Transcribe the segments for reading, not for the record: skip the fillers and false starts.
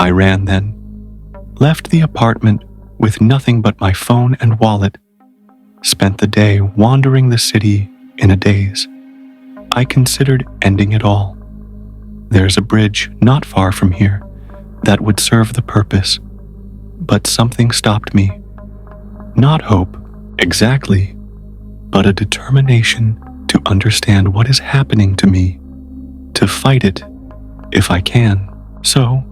I ran then, left the apartment with nothing but my phone and wallet, spent the day wandering the city in a daze. I considered ending it all. There's a bridge not far from here that would serve the purpose, but something stopped me. Not hope, exactly, but a determination to understand what is happening to me, to fight it if I can. So,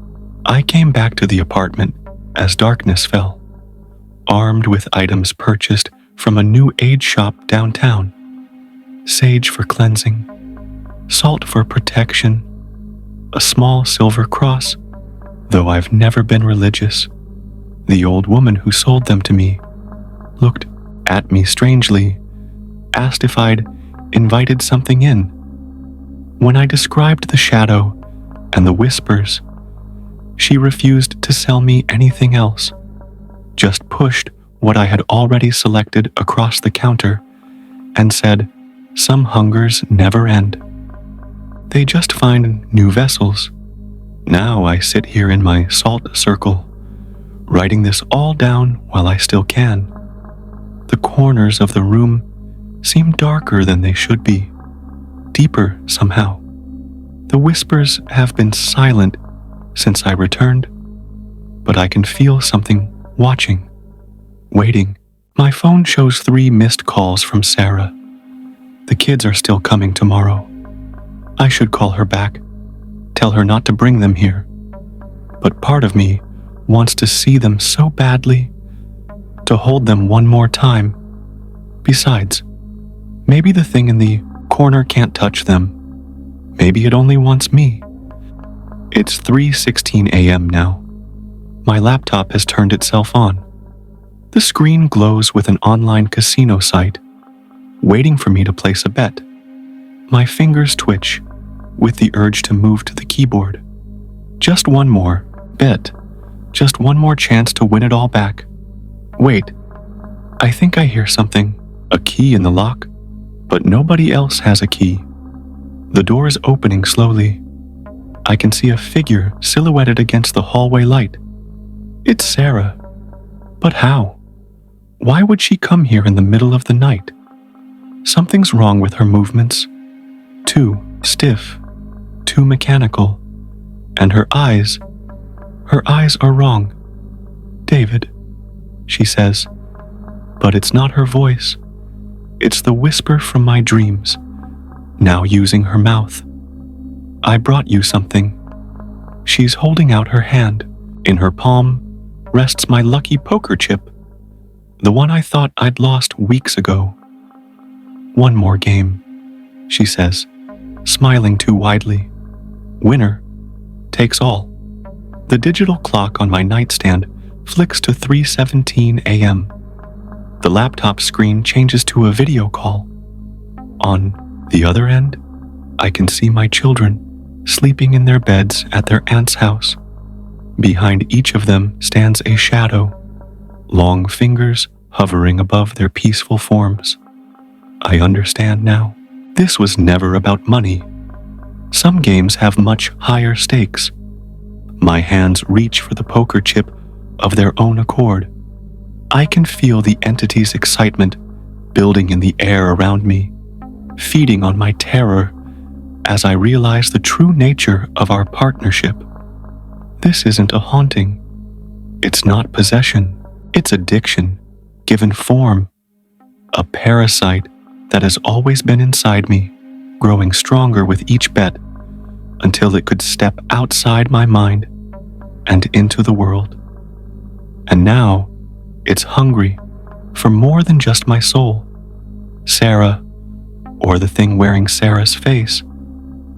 I came back to the apartment as darkness fell, armed with items purchased from a new aid shop downtown. Sage for cleansing, salt for protection, a small silver cross, though I've never been religious. The old woman who sold them to me looked at me strangely, asked if I'd invited something in. When I described the shadow and the whispers, she refused to sell me anything else, just pushed what I had already selected across the counter and said, "Some hungers never end. They just find new vessels." Now I sit here in my salt circle, writing this all down while I still can. The corners of the room seem darker than they should be, deeper somehow. The whispers have been silent since I returned, but I can feel something watching, waiting. My phone shows 3 missed calls from Sarah. The kids are still coming tomorrow. I should call her back, tell her not to bring them here. But part of me wants to see them so badly, to hold them one more time. Besides, maybe the thing in the corner can't touch them. Maybe it only wants me. It's 3:16 a.m. now. My laptop has turned itself on. The screen glows with an online casino site, waiting for me to place a bet. My fingers twitch with the urge to move to the keyboard. Just one more bet. Just one more chance to win it all back. Wait, I think I hear something. A key in the lock, but nobody else has a key. The door is opening slowly. I can see a figure silhouetted against the hallway light. It's Sarah. But how? Why would she come here in the middle of the night? Something's wrong with her movements. Too stiff, too mechanical. And her eyes are wrong. "David," she says, but it's not her voice. It's the whisper from my dreams, now using her mouth. "I brought you something." She's holding out her hand. In her palm rests my lucky poker chip, the one I thought I'd lost weeks ago. "One more game," she says, smiling too widely. "Winner takes all." The digital clock on my nightstand flicks to 3:17 a.m. The laptop screen changes to a video call. On the other end, I can see my children sleeping in their beds at their aunt's house. Behind each of them stands a shadow, long fingers hovering above their peaceful forms. I understand now. This was never about money. Some games have much higher stakes. My hands reach for the poker chip of their own accord. I can feel the entity's excitement building in the air around me, feeding on my terror as I realize the true nature of our partnership. This isn't a haunting. It's not possession. It's addiction, given form. A parasite that has always been inside me, growing stronger with each bet until it could step outside my mind and into the world. And now, it's hungry for more than just my soul. Sarah, or the thing wearing Sarah's face,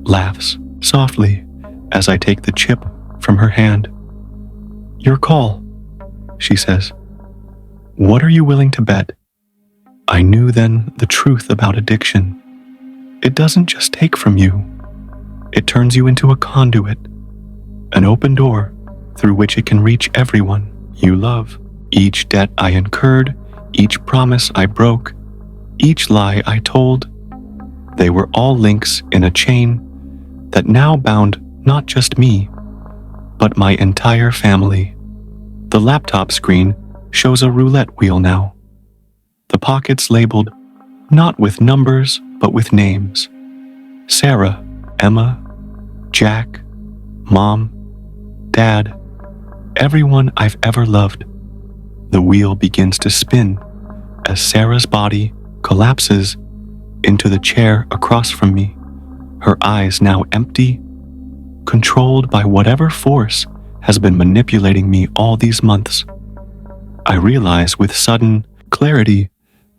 laughs softly as I take the chip from her hand. "Your call," she says. "What are you willing to bet?" I knew then the truth about addiction. It doesn't just take from you. It turns you into a conduit, an open door through which it can reach everyone you love. Each debt I incurred, each promise I broke, each lie I told, they were all links in a chain that now bound not just me, but my entire family. The laptop screen shows a roulette wheel now. The pockets labeled not with numbers, but with names. Sarah, Emma, Jack, Mom, Dad, everyone I've ever loved. The wheel begins to spin as Sarah's body collapses into the chair across from me, her eyes now empty, controlled by whatever force has been manipulating me all these months. I realize with sudden clarity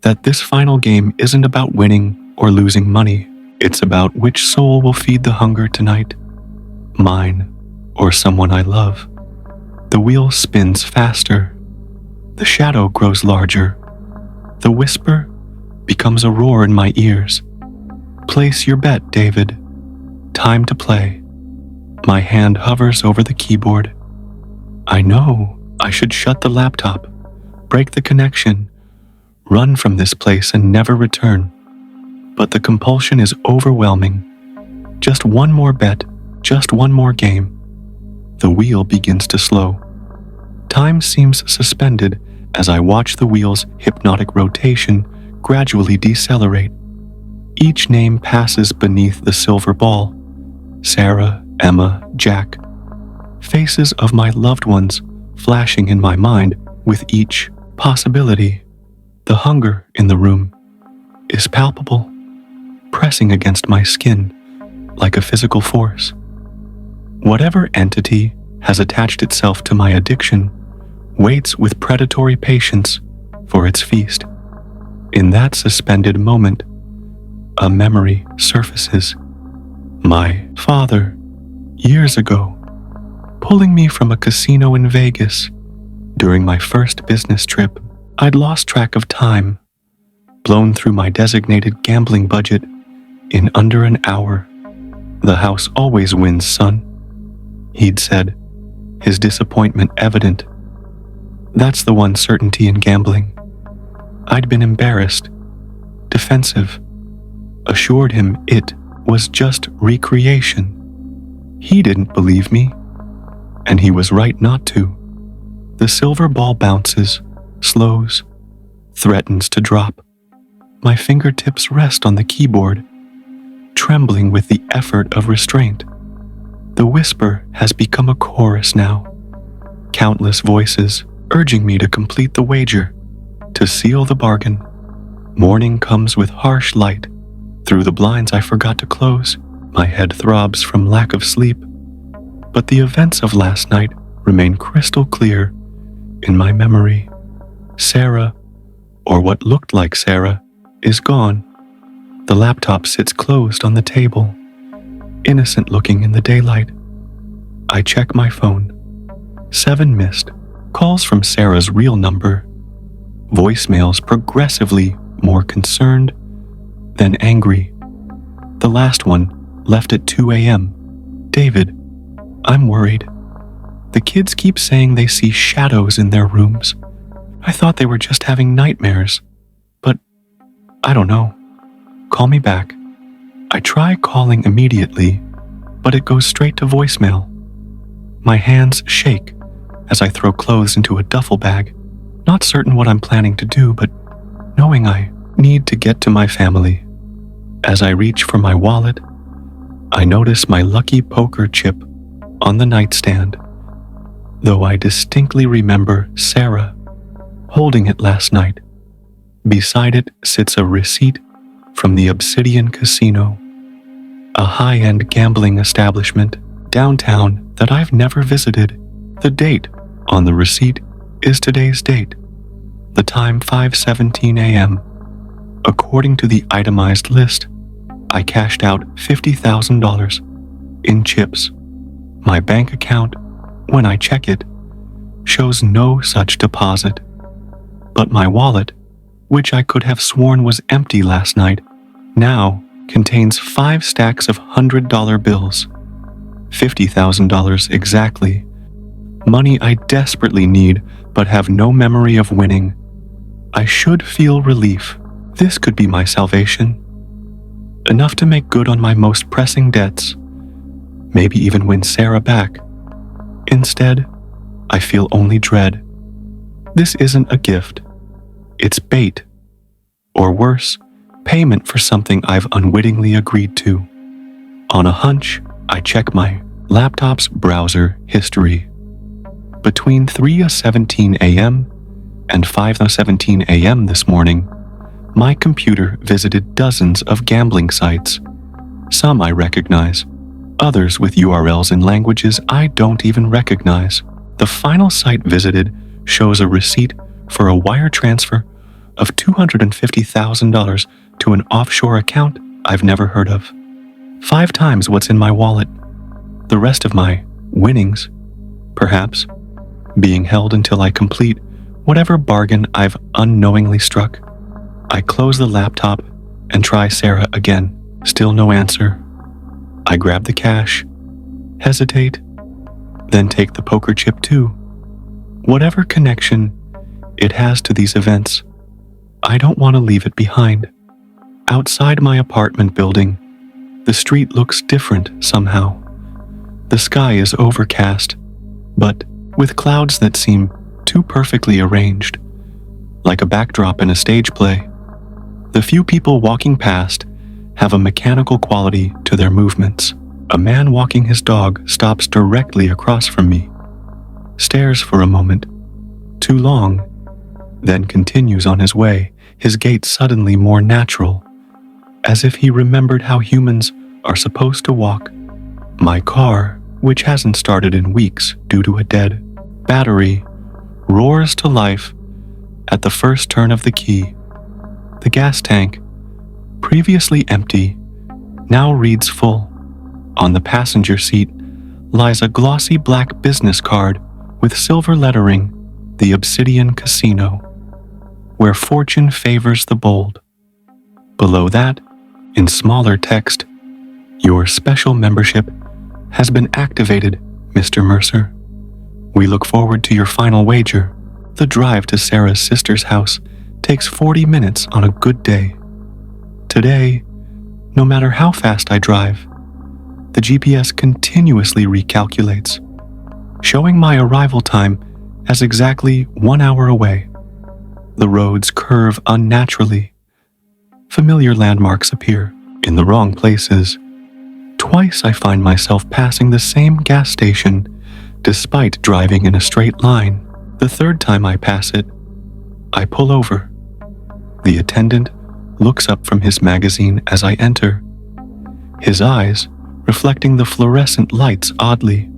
that this final game isn't about winning or losing money. It's about which soul will feed the hunger tonight, mine or someone I love. The wheel spins faster. The shadow grows larger. The whisper becomes a roar in my ears. Place your bet, David. Time to play. My hand hovers over the keyboard. I know I should shut the laptop, break the connection, run from this place and never return. But the compulsion is overwhelming. Just one more bet, just one more game. The wheel begins to slow. Time seems suspended as I watch the wheel's hypnotic rotation gradually decelerate. Each name passes beneath the silver ball. Sarah, Emma, Jack. Faces of my loved ones flashing in my mind with each possibility. The hunger in the room is palpable, pressing against my skin like a physical force. Whatever entity has attached itself to my addiction waits with predatory patience for its feast. In that suspended moment, a memory surfaces. My father, years ago, pulling me from a casino in Vegas. During my first business trip, I'd lost track of time, blown through my designated gambling budget in under an hour. The house always wins, son, he'd said, his disappointment evident. That's the one certainty in gambling. I'd been embarrassed, defensive, assured him it was just recreation. He didn't believe me, and he was right not to. The silver ball bounces, slows, threatens to drop. My fingertips rest on the keyboard, trembling with the effort of restraint. The whisper has become a chorus now. Countless voices urging me to complete the wager, to seal the bargain. Morning comes with harsh light. Through the blinds I forgot to close, my head throbs from lack of sleep. But the events of last night remain crystal clear in my memory. Sarah, or what looked like Sarah, is gone. The laptop sits closed on the table, innocent looking in the daylight. I check my phone. 7 missed. Calls from Sarah's real number. Voicemails progressively more concerned than angry. The last one left at 2 a.m. David, I'm worried. The kids keep saying they see shadows in their rooms. I thought they were just having nightmares, but I don't know. Call me back. I try calling immediately, but it goes straight to voicemail. My hands shake as I throw clothes into a duffel bag, not certain what I'm planning to do, but knowing I need to get to my family. As I reach for my wallet, I notice my lucky poker chip on the nightstand, though I distinctly remember Sarah holding it last night. Beside it sits a receipt from the Obsidian Casino, a high-end gambling establishment downtown that I've never visited. The date on the receipt is today's date, the time 5:17 a.m. According to the itemized list, I cashed out $50,000 in chips. My bank account, when I check it, shows no such deposit. But my wallet, which I could have sworn was empty last night, now contains 5 stacks of $100 bills. $50,000 exactly. Money I desperately need but have no memory of winning. I should feel relief. This could be my salvation. Enough to make good on my most pressing debts. Maybe even win Sarah back. Instead, I feel only dread. This isn't a gift. It's bait. Or worse, payment for something I've unwittingly agreed to. On a hunch, I check my laptop's browser history. Between 3:17 a.m. and 5:17 a.m. this morning, my computer visited dozens of gambling sites. Some I recognize, others with URLs in languages I don't even recognize. The final site visited shows a receipt for a wire transfer of $250,000 to an offshore account I've never heard of. 5 times what's in my wallet. The rest of my winnings, perhaps, being held until I complete whatever bargain I've unknowingly struck. I close the laptop and try Sarah again. Still no answer. I grab the cash, hesitate, then take the poker chip too. Whatever connection it has to these events, I don't want to leave it behind. Outside my apartment building, the street looks different somehow. The sky is overcast, but with clouds that seem too perfectly arranged, like a backdrop in a stage play. The few people walking past have a mechanical quality to their movements. A man walking his dog stops directly across from me, stares for a moment, too long, then continues on his way, his gait suddenly more natural, as if he remembered how humans are supposed to walk. My car, which hasn't started in weeks due to a dead battery, roars to life at the first turn of the key. The gas tank, previously empty, now reads full. On the passenger seat lies a glossy black business card with silver lettering, the Obsidian Casino, where fortune favors the bold. Below that, in smaller text, your special membership has been activated, Mr. Mercer. We look forward to your final wager. The drive to Sarah's sister's house takes 40 minutes on a good day. Today, no matter how fast I drive, the GPS continuously recalculates, showing my arrival time as exactly 1 hour away. The roads curve unnaturally. Familiar landmarks appear in the wrong places. Twice I find myself passing the same gas station despite driving in a straight line. The third time I pass it, I pull over. The attendant looks up from his magazine as I enter, his eyes reflecting the fluorescent lights oddly.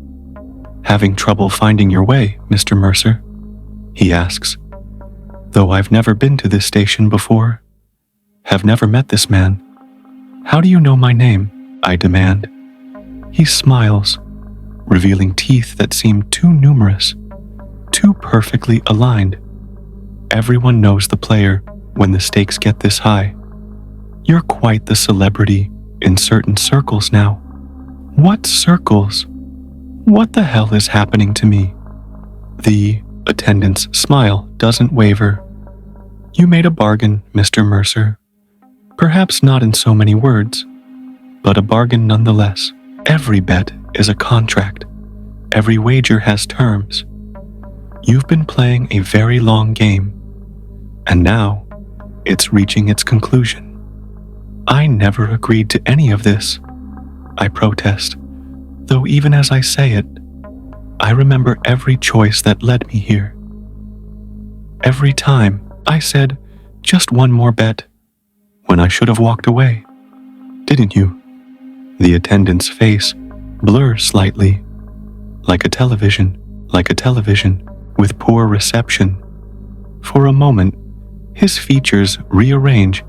"Having trouble finding your way, Mr. Mercer?" he asks. Though I've never been to this station before, have never met this man. "How do you know my name?" I demand. He smiles, revealing teeth that seem too numerous, too perfectly aligned. Everyone knows the player when the stakes get this high. You're quite the celebrity in certain circles now. What circles? What the hell is happening to me? The attendant's smile doesn't waver. You made a bargain, Mr. Mercer. Perhaps not in so many words, but a bargain nonetheless. Every bet is a contract. Every wager has terms. You've been playing a very long game, and now it's reaching its conclusion. I never agreed to any of this, I protest, though even as I say it, I remember every choice that led me here. Every time I said, just one more bet, when I should have walked away. Didn't you? The attendant's face blurs slightly, like a television, with poor reception. For a moment, his features rearrange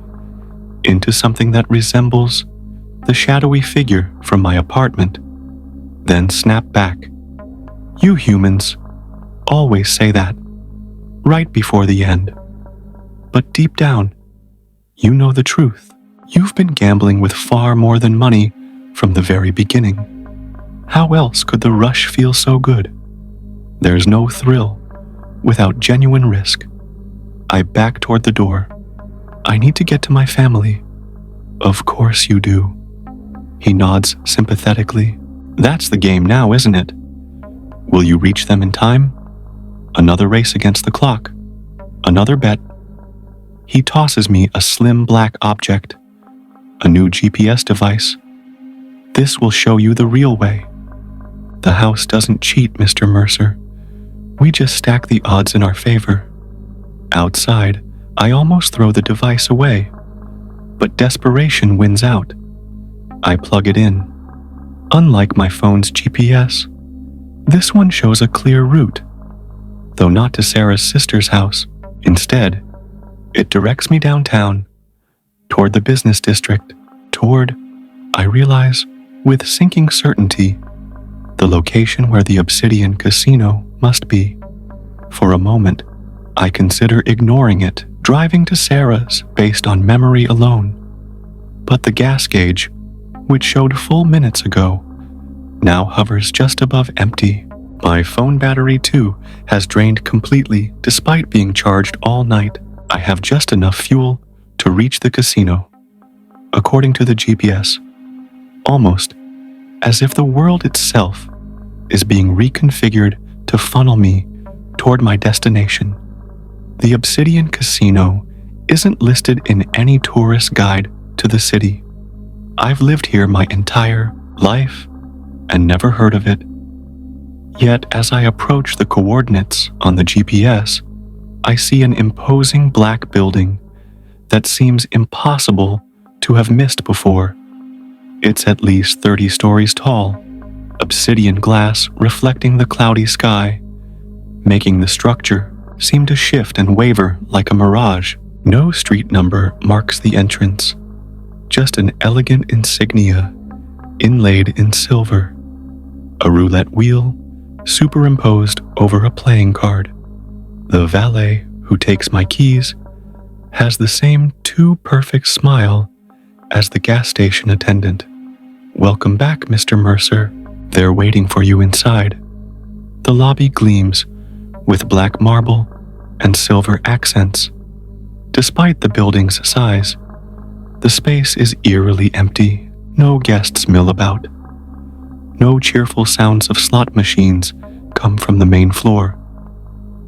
into something that resembles the shadowy figure from my apartment, then snap back. You humans always say that, right before the end. But deep down, you know the truth. You've been gambling with far more than money from the very beginning. How else could the rush feel so good? There's no thrill without genuine risk. I back toward the door. I need to get to my family. Of course you do. He nods sympathetically. That's the game now, isn't it? Will you reach them in time? Another race against the clock. Another bet. He tosses me a slim black object, a new GPS device. This will show you the real way. The house doesn't cheat, Mr. Mercer. We just stack the odds in our favor. Outside, I almost throw the device away, but desperation wins out. I plug it in. Unlike my phone's GPS, this one shows a clear route, though not to Sarah's sister's house. Instead, it directs me downtown, toward the business district, toward, I realize, with sinking certainty, the location where the Obsidian Casino must be. For a moment, I consider ignoring it, driving to Sarah's based on memory alone. But the gas gauge, which showed full minutes ago, now hovers just above empty. My phone battery, too, has drained completely despite being charged all night. I have just enough fuel to reach the casino. According to the GPS, almost as if the world itself is being reconfigured to funnel me toward my destination. The Obsidian Casino isn't listed in any tourist guide to the city. I've lived here my entire life and never heard of it. Yet as I approach the coordinates on the GPS, I see an imposing black building that seems impossible to have missed before. It's at least 30 stories tall, obsidian glass reflecting the cloudy sky, making the structure seem to shift and waver like a mirage. No street number marks the entrance, just an elegant insignia inlaid in silver, a roulette wheel superimposed over a playing card. The valet who takes my keys has the same too perfect smile as the gas station attendant. Welcome back, Mr. Mercer. They're waiting for you inside. The lobby gleams with black marble and silver accents. Despite the building's size, the space is eerily empty. No guests mill about. No cheerful sounds of slot machines come from the main floor.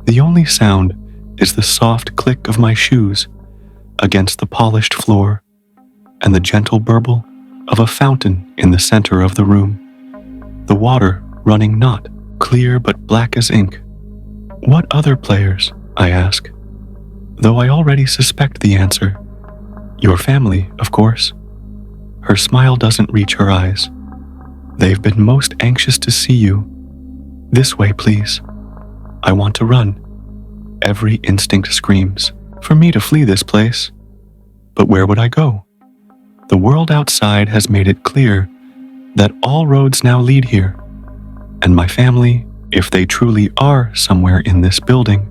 The only sound is the soft click of my shoes against the polished floor and the gentle burble of a fountain in the center of the room. The water running not, clear but black as ink. What other players? I ask, though I already suspect the answer. Your family, of course. Her smile doesn't reach her eyes. They've been most anxious to see you. This way, please. I want to run. Every instinct screams for me to flee this place. But where would I go? The world outside has made it clear that all roads now lead here, and my family, if they truly are somewhere in this building,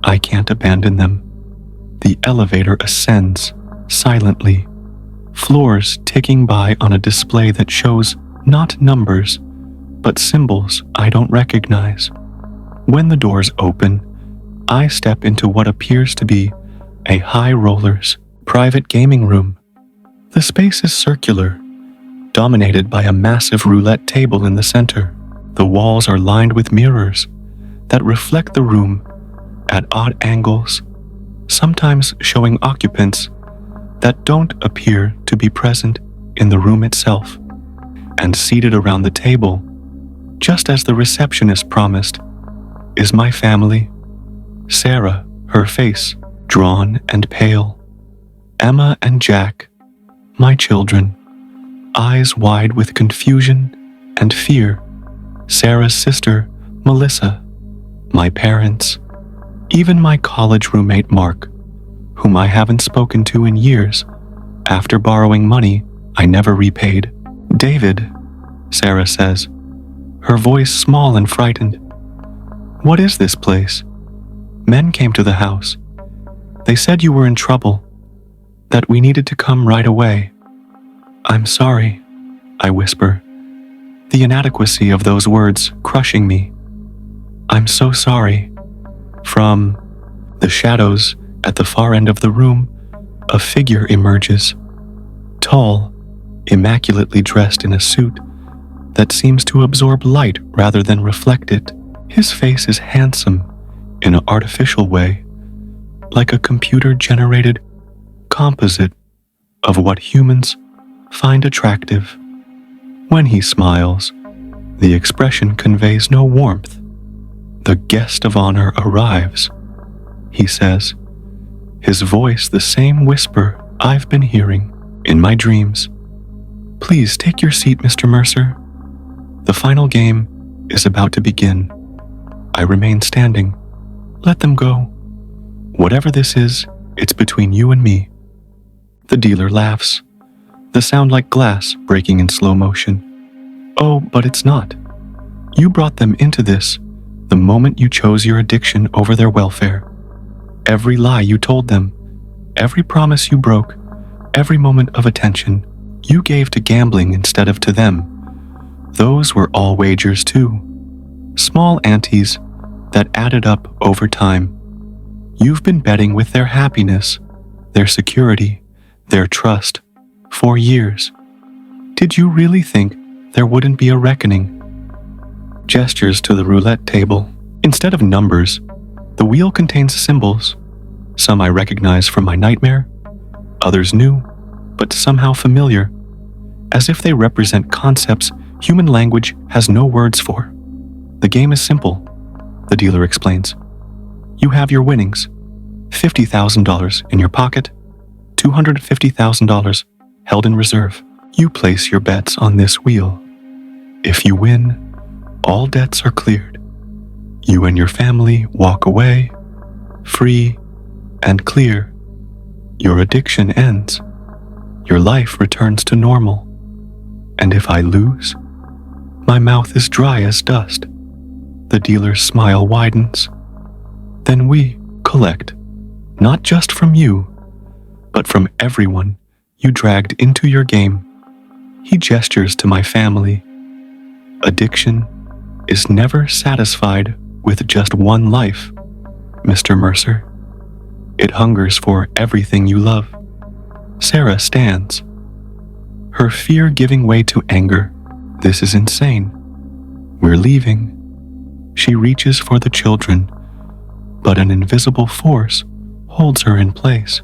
I can't abandon them. The elevator ascends silently, floors ticking by on a display that shows not numbers, but symbols I don't recognize. When the doors open, I step into what appears to be a high rollers private gaming room. The space is circular, dominated by a massive roulette table in the center. The walls are lined with mirrors that reflect the room at odd angles, sometimes showing occupants that don't appear to be present in the room itself. And seated around the table, just as the receptionist promised, is my family. Sarah, her face drawn and pale. Emma and Jack, my children, eyes wide with confusion and fear. Sarah's sister, Melissa, my parents, even my college roommate Mark, whom I haven't spoken to in years after borrowing money I never repaid. David, Sarah says, her voice small and frightened. What is this place? Men came to the house. They said you were in trouble, that we needed to come right away. I'm sorry, I whisper, the inadequacy of those words crushing me. I'm so sorry. From the shadows at the far end of the room, a figure emerges. Tall, immaculately dressed in a suit that seems to absorb light rather than reflect it. His face is handsome in an artificial way, like a computer-generated composite of what humans find attractive. When he smiles, the expression conveys no warmth. "The guest of honor arrives," he says, his voice the same whisper I've been hearing in my dreams. "Please take your seat, Mr. Mercer. The final game is about to begin." I remain standing. "Let them go. Whatever this is, it's between you and me." The dealer laughs, the sound like glass breaking in slow motion. "Oh, but it's not. You brought them into this the moment you chose your addiction over their welfare. Every lie you told them, every promise you broke, every moment of attention you gave to gambling instead of to them, those were all wagers too. Small antes that added up over time. You've been betting with their happiness, their security, their trust, for years. Did you really think there wouldn't be a reckoning?" Gestures to the roulette table. Instead of numbers, the wheel contains symbols. Some I recognize from my nightmare, others new, but somehow familiar, as if they represent concepts human language has no words for. "The game is simple," the dealer explains. "You have your winnings, $50,000 in your pocket, $250,000 held in reserve. You place your bets on this wheel. If you win, all debts are cleared. You and your family walk away, free and clear. Your addiction ends. Your life returns to normal. And if I lose, my mouth is dry as dust." The dealer's smile widens. "Then we collect, not just from you, but from everyone you dragged into your game." He gestures to my family. "Addiction is never satisfied with just one life, Mr. Mercer. It hungers for everything you love." Sarah stands, her fear giving way to anger. "This is insane. We're leaving." She reaches for the children, but an invisible force holds her in place.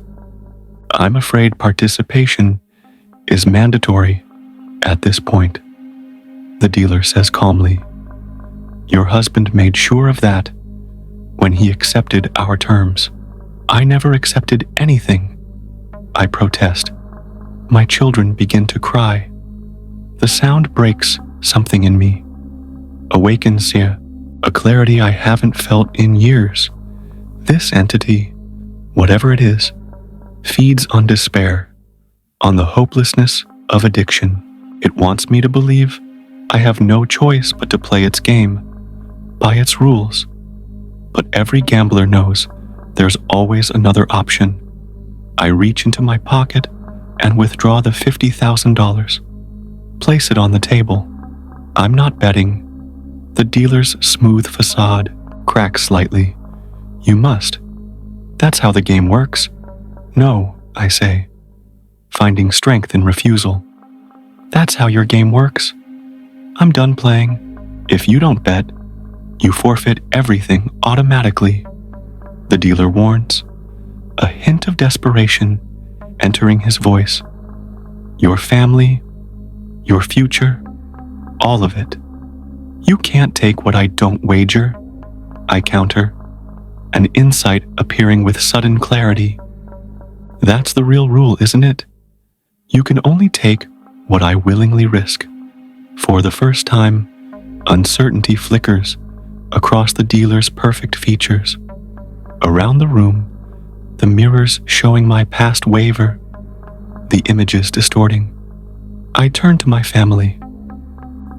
"I'm afraid participation is mandatory at this point," the dealer says calmly. "Your husband made sure of that when he accepted our terms. I never accepted anything." I protest. My children begin to cry. The sound breaks something in me, awakens here a clarity I haven't felt in years. This entity, whatever it is, feeds on despair, on the hopelessness of addiction. It wants me to believe I have no choice but to play its game, by its rules. But every gambler knows there's always another option. I reach into my pocket and withdraw the $50,000. Place it on the table. I'm not betting. The dealer's smooth facade cracks slightly. "You must. That's how the game works." "No," I say, finding strength in refusal. "That's how your game works. I'm done playing. If you don't bet, you forfeit everything automatically," the dealer warns, a hint of desperation entering his voice. "Your family, your future, all of it. You can't take what I don't wager," I counter, an insight appearing with sudden clarity. "That's the real rule, isn't it? You can only take what I willingly risk." For the first time, uncertainty flickers across the dealer's perfect features. Around the room, the mirrors showing my past waver, the images distorting. I turn to my family.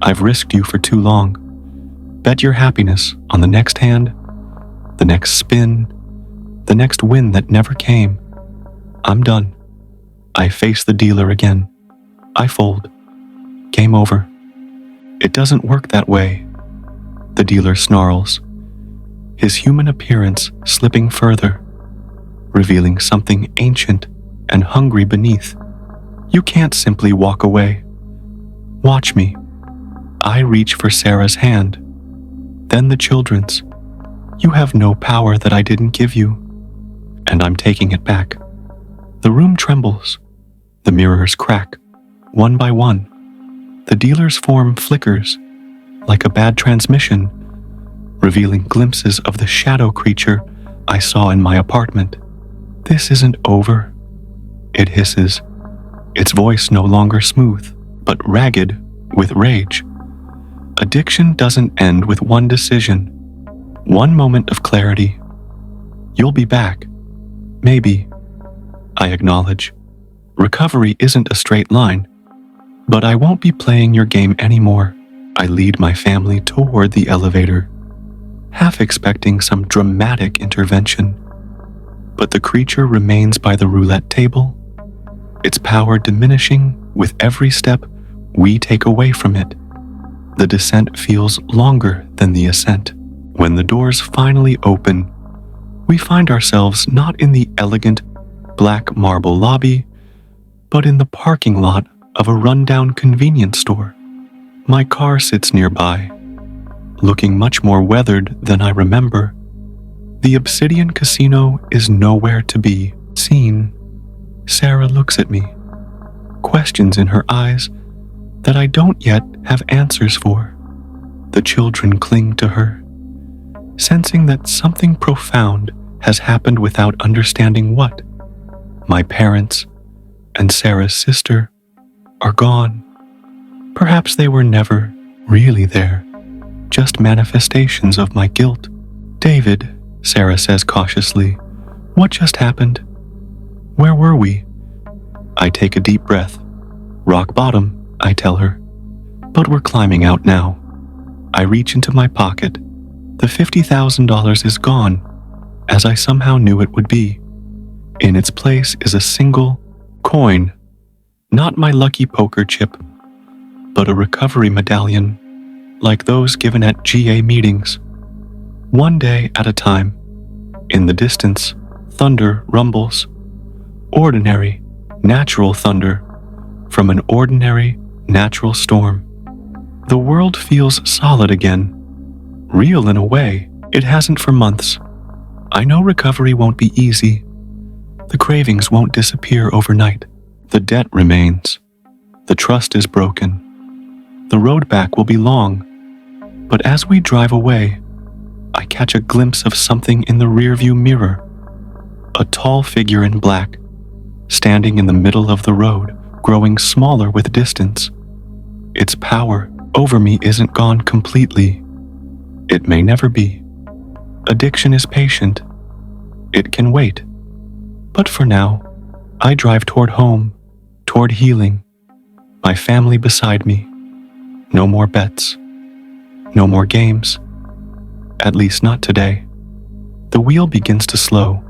"I've risked you for too long. Bet your happiness on the next hand, the next spin, the next win that never came. I'm done." I face the dealer again. I fold. Game over. "It doesn't work that way," the dealer snarls, his human appearance slipping further, revealing something ancient and hungry beneath. "You can't simply walk away. Watch me." I reach for Sarah's hand, then the children's. You have no power that I didn't give you, and I'm taking it back. The room trembles. The mirrors crack, one by one. The dealer's form flickers, like a bad transmission, revealing glimpses of the shadow creature I saw in my apartment. This isn't over, it hisses, its voice no longer smooth, but ragged with rage. Addiction doesn't end with one decision, one moment of clarity. You'll be back. Maybe. I acknowledge. Recovery isn't a straight line, but I won't be playing your game anymore. I lead my family toward the elevator, half expecting some dramatic intervention. But the creature remains by the roulette table, its power diminishing with every step we take away from it. The descent feels longer than the ascent. When the doors finally open, we find ourselves not in the elegant black marble lobby, but in the parking lot of a rundown convenience store. My car sits nearby, looking much more weathered than I remember. The Obsidian Casino is nowhere to be seen. Sarah looks at me, questions in her eyes that I don't yet have answers for. The children cling to her, sensing that something profound has happened without understanding what. My parents and Sarah's sister are gone. Perhaps they were never really there, just manifestations of my guilt. David, Sarah says cautiously, what just happened? Where were we? I take a deep breath. Rock bottom, I tell her. But we're climbing out now. I reach into my pocket. The $50,000 is gone, as I somehow knew it would be. In its place is a single coin, not my lucky poker chip, but a recovery medallion, like those given at GA meetings. One day at a time. In the distance, thunder rumbles. Ordinary, natural thunder from an ordinary, natural storm. The world feels solid again. Real in a way, it hasn't for months. I know recovery won't be easy. The cravings won't disappear overnight. The debt remains. The trust is broken. The road back will be long. But as we drive away, I catch a glimpse of something in the rearview mirror. A tall figure in black, standing in the middle of the road, growing smaller with distance. Its power over me isn't gone completely. It may never be. Addiction is patient. It can wait. But for now, I drive toward home, toward healing, my family beside me. No more bets. No more games. At least not today. The wheel begins to slow,